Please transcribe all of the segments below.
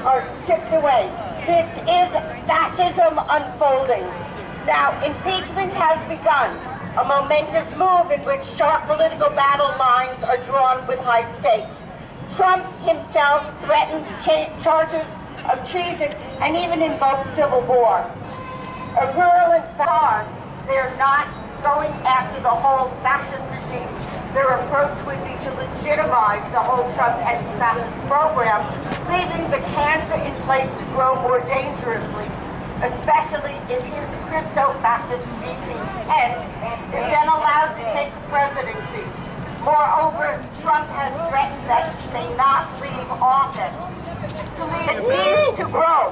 are chipped away. This is fascism unfolding. Now, impeachment has begun, a momentous move in which sharp political battle lines are drawn with high stakes. Trump himself threatens charges of treason and even invokes civil war. A rural and far, they're not going after the whole fascist regime. Their approach would be to legitimize the whole Trump anti-fascist program, leaving the cancer in place to grow more dangerously, especially if his crypto-fascist VP Pence is then allowed to take the presidency. Moreover, Trump has threatened that he may not leave office. To lead needs to grow.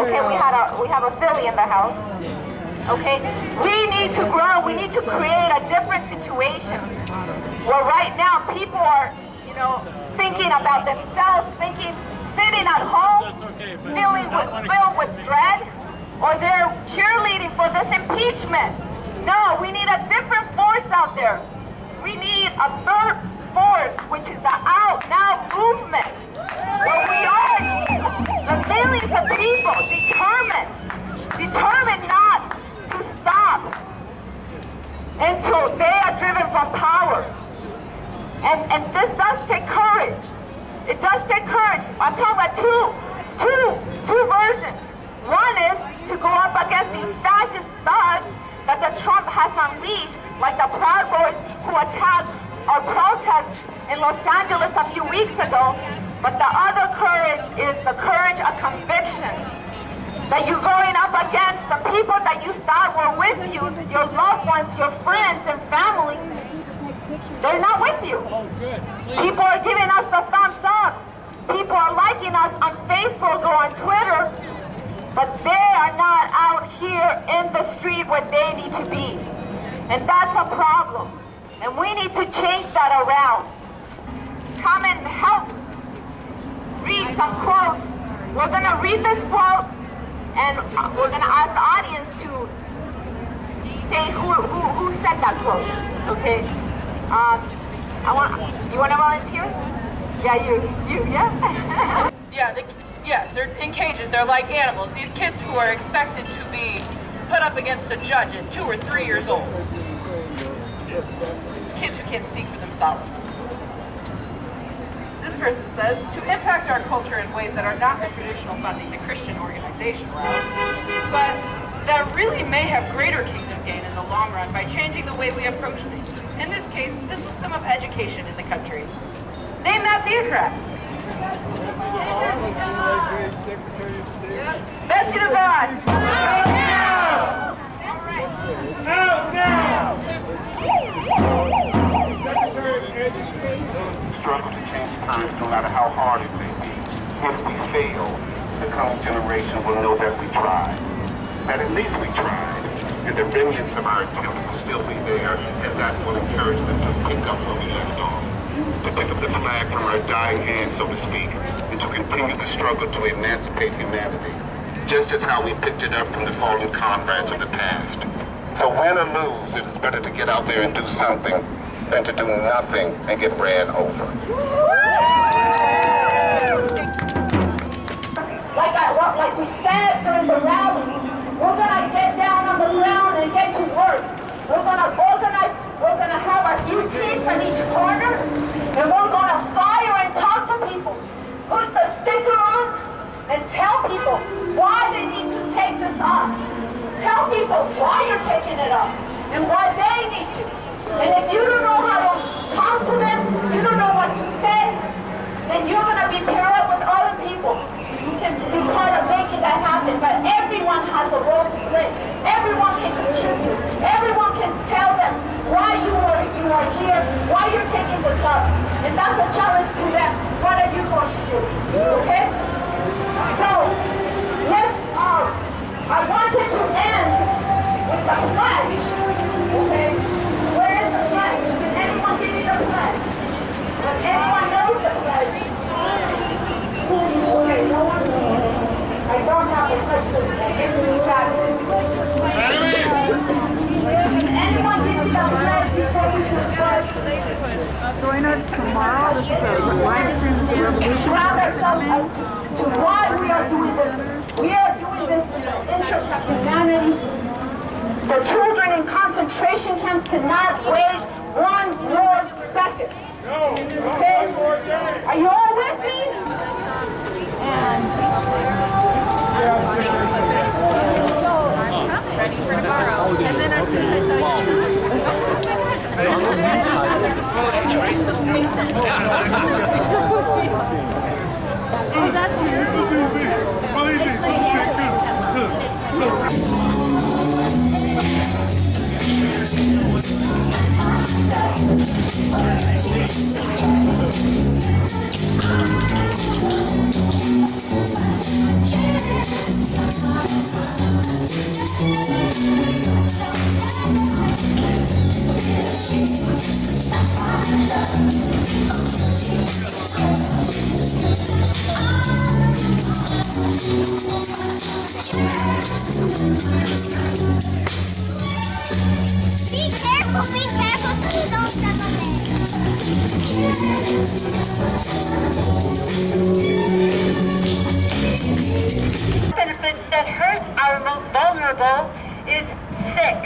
Okay, we have a Philly in the house. Okay, we need to grow. We need to create a different situation. Where right now people are, thinking about themselves, sitting at home, filled with dread, or they're cheerleading for this impeachment. No, we need a different force out there. We need a third force, which is the out now movement. Where we are, the millions of people determined not to stop until they are driven from power. And this does take courage. It does take courage. I'm talking about two versions. One is to go up against these fascist thugs that the Trump has unleashed, like the Proud Boys who attacked our protests in Los Angeles a few weeks ago. But the other courage is the courage of conviction. That you're going up against the people that you thought were with you, your loved ones, your friends and family. They're not with you. People are giving us the thumbs up. People are liking us on Facebook or on Twitter, but they are not out here in the street where they need to be. And that's a problem. And we need to change that around. Come and help read some quotes. We're going to read this quote, and we're going to ask the audience to say who said that quote, okay? You want to volunteer? Yeah, you, yeah? Yeah, they're in cages. They're like animals. These kids who are expected to be put up against a judge at 2 or 3 years old. Kids who can't speak for themselves. This person says, to impact our culture in ways that are not the traditional funding to Christian organizations, but that really may have greater kingdom gain in the long run by changing the way we approach things. In this case, the system of education in the country. Name that theocrat. Betsy DeVos. Struggle to change times no matter how hard it may be. If we fail, the coming generation will know that we tried. That at least we tried. And the remnants of our attempt will still be there, and that will encourage them to pick up where we left off. To pick up the flag from our dying hands, so to speak, and to continue the struggle to emancipate humanity, just as how we picked it up from the fallen comrades of the past. So win or lose, it is better to get out there and do something than to do nothing and get ran over. Like we said during the rally, we're gonna get down on the ground and get to work. We're gonna organize, we're gonna have a few teams in each corner, and we're gonna fire and talk to people. Put the sticker on and tell people why they need to take this up. Tell people why you're taking it up and why they need to. And if you don't know how to talk to them, you don't know what to say, then you're gonna be paired up with other people. You can be part of making that happen, but everyone has a role to play. Everyone can contribute. Everyone can tell them why you are here, why you're taking this up. And that's a challenge to them. What are you going to do? Okay? So, I wanted to end with the pledge. Okay? Where is the pledge? Can anyone give me the pledge? Does anyone knows the pledge? Okay, no one knows. I don't have a pledge for today. It's too sad. Can anyone give me the pledge before we discuss? Join us tomorrow. This is a live stream of the revolution. Ground ourselves as to why we are doing this. We are doing this in the interest of humanity. The children in concentration camps cannot wait one more second. Okay? Are you all with me? Ready for tomorrow. And then as soon as I saw oh, that's Be careful so you don't step on it. Benefits that hurt our most vulnerable is sick.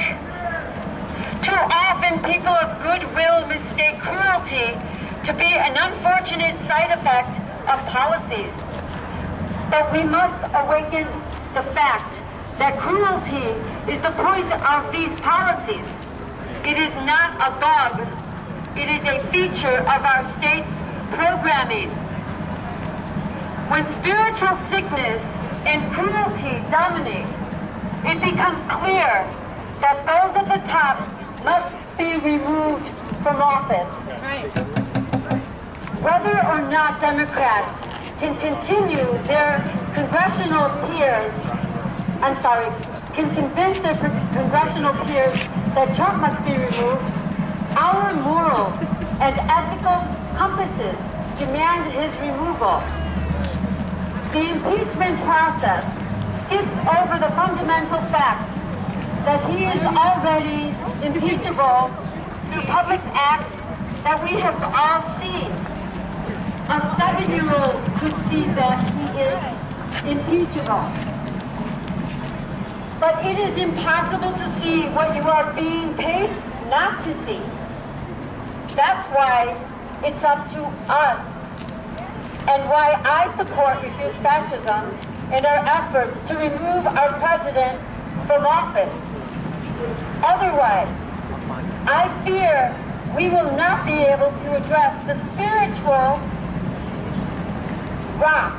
Too often people of goodwill mistake cruelty to be an unfortunate side effect of policies. But we must awaken the fact that cruelty is the point of these policies. It is not a bug. It is a feature of our state's programming. When spiritual sickness and cruelty dominate, it becomes clear that those at the top must be removed from office. That's right. Whether or not Democrats can continue their congressional peers, can convince their congressional peers that Trump must be removed, our moral and ethical compasses demand his removal. The impeachment process skips over the fundamental fact that he is already impeachable through public acts that we have all seen. A 7-year-old could see that he is impeachable. But it is impossible to see what you are being paid not to see. That's why it's up to us, and why I support Refuse Fascism and our efforts to remove our president from office. Otherwise, I fear we will not be able to address the spiritual rot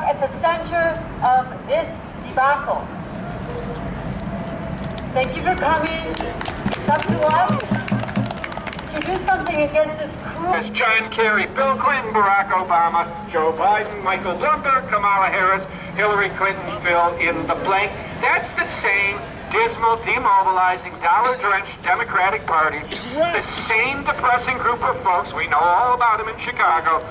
at the center of this debacle. Thank you for coming. It's up to us to do something against this cruel... As John Kerry, Bill Clinton, Barack Obama, Joe Biden, Michael Bloomberg, Kamala Harris, Hillary Clinton fill in the blank. That's the same dismal, demobilizing, dollar-drenched Democratic Party, the same depressing group of folks, we know all about them in Chicago,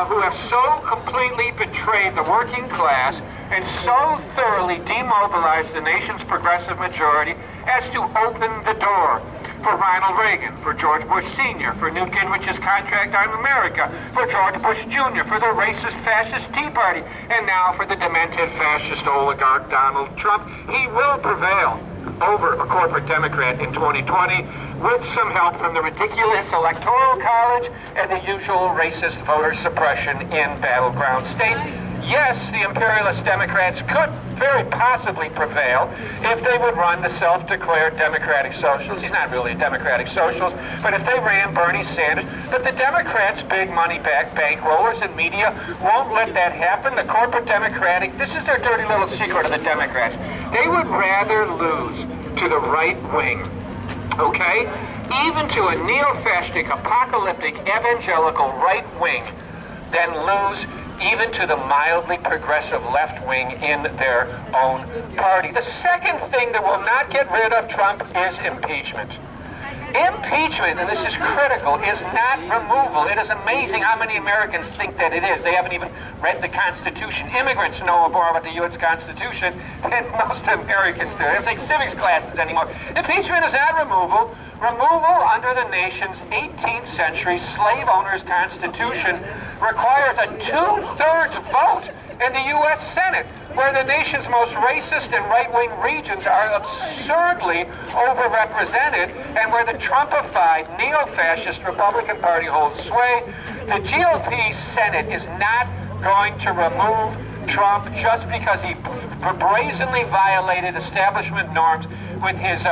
who have so completely betrayed the working class and so thoroughly demobilized the nation's progressive majority as to open the door for Ronald Reagan, for George Bush Sr., for Newt Gingrich's contract on America, for George Bush Jr., for the racist fascist Tea Party, and now for the demented fascist oligarch Donald Trump. He will prevail over a corporate Democrat in 2020 with some help from the ridiculous Electoral College and the usual racist voter suppression in battleground states. Yes, the imperialist Democrats could very possibly prevail if they would run the self-declared Democratic Socialist. He's not really a Democratic Socialist, but if they ran Bernie Sanders, but the Democrats, big money-back bankrollers and media, won't let that happen. The corporate Democratic, this is their dirty little secret of the Democrats. They would rather lose to the right wing, okay? Even to a neo-fascistic, apocalyptic, evangelical right wing, than lose even to the mildly progressive left wing in their own party. The second thing that will not get rid of Trump is impeachment. Impeachment, and this is critical, is not removal. It is amazing how many Americans think that it is. They haven't even read the Constitution. Immigrants know more about the U.S. Constitution than most Americans do. They don't take civics classes anymore. Impeachment is not removal. Removal under the nation's 18th century slave owners' constitution requires a 2/3 vote in the U.S. Senate, where the nation's most racist and right-wing regions are absurdly overrepresented, and where the Trumpified neo-fascist Republican Party holds sway. The GOP Senate is not going to remove Trump just because he brazenly violated establishment norms with his,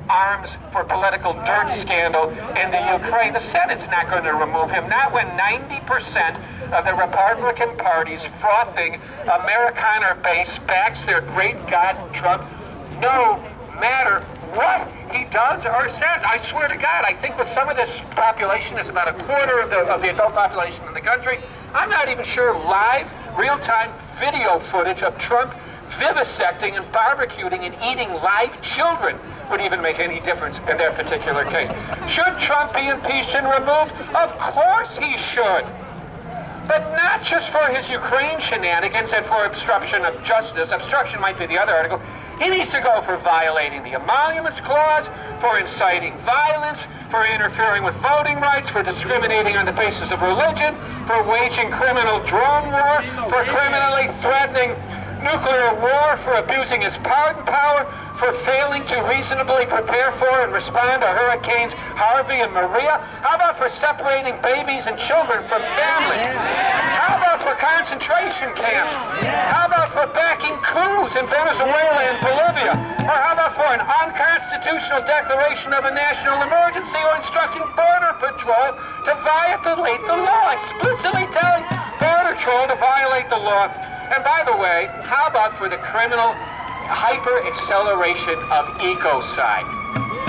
arms for political dirt scandal in the Ukraine. The Senate's not going to remove him, not when 90% of the Republican Party's frothing Amerikaner base backs their great God Trump, no matter what he does or says. I swear to God, I think with some of this population, it's about a quarter of the adult population in the country. I'm not even sure live, real-time video footage of Trump vivisecting and barbecuing and eating live children would even make any difference in their particular case. Should Trump be impeached and removed? Of course he should. But not just for his Ukraine shenanigans and for obstruction of justice. Obstruction might be the other article. He needs to go for violating the Emoluments Clause, for inciting violence, for interfering with voting rights, for discriminating on the basis of religion, for waging criminal drone war, for criminally threatening nuclear war, for abusing his pardon power, for failing to reasonably prepare for and respond to Hurricanes Harvey and Maria? How about for separating babies and children from families? How about for concentration camps? How about for backing coups in Venezuela and Bolivia? Or how about for an unconstitutional declaration of a national emergency, or instructing Border Patrol to violate the law, explicitly telling Border Patrol to violate the law? And by the way, how about for the criminal hyper-acceleration of ecocide,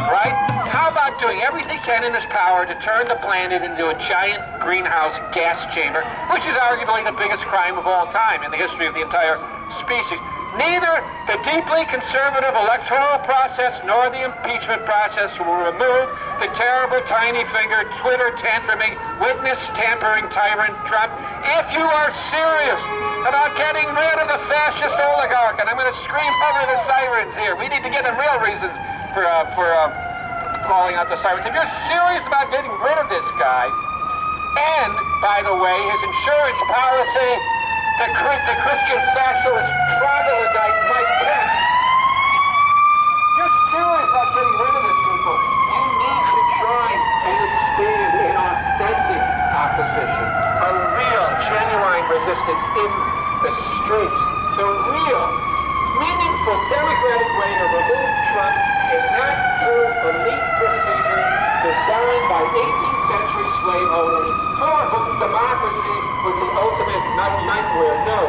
right? How about doing everything he can in his power to turn the planet into a giant greenhouse gas chamber, which is arguably the biggest crime of all time in the history of the entire species? Neither the deeply conservative electoral process nor the impeachment process will remove the terrible, tiny-fingered, Twitter-tantruming, witness-tampering tyrant Trump. If you are serious about getting rid of the fascist oligarch, and I'm going to scream over the sirens here. We need to give them real reasons for calling out the sirens. If you're serious about getting rid of this guy, and, by the way, his insurance policy, the Christian fascist troglodyte Mike Pence, you're serious about getting rid of this people. You need to join and expand an authentic opposition, a real, genuine resistance in the streets. The real, meaningful democratic way to remove Trump is not through elite procedure designed by 18th century slave owners for whom democracy was the ultimate nightmare. No,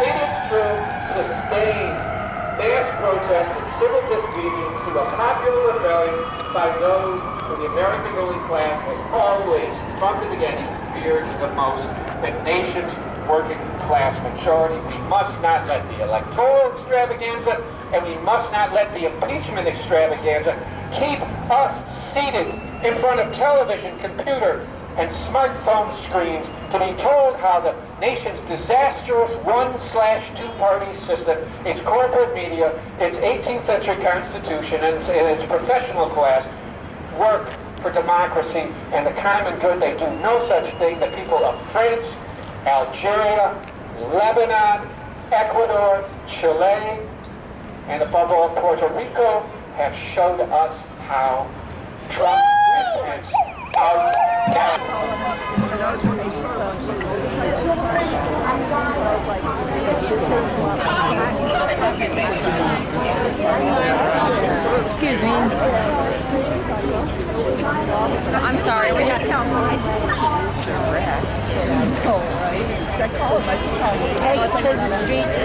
it is through sustained mass protest and civil disobedience to a popular rebellion by those who the American ruling class has always, from the beginning, feared the most, the nation's working class majority. We must not let the electoral extravaganza and we must not let the impeachment extravaganza keep us seated in front of television, computer, and smartphone screens to be told how the nation's disastrous 1/2 party system, its corporate media, its 18th century constitution, and its professional class work for democracy and the common good. They do no such thing. The people of France, Algeria, Lebanon, Ecuador, Chile, and above all Puerto Rico have showed us how Trump and Pence are down. Excuse me. No, I'm sorry, we got to tell him. Take to the streets.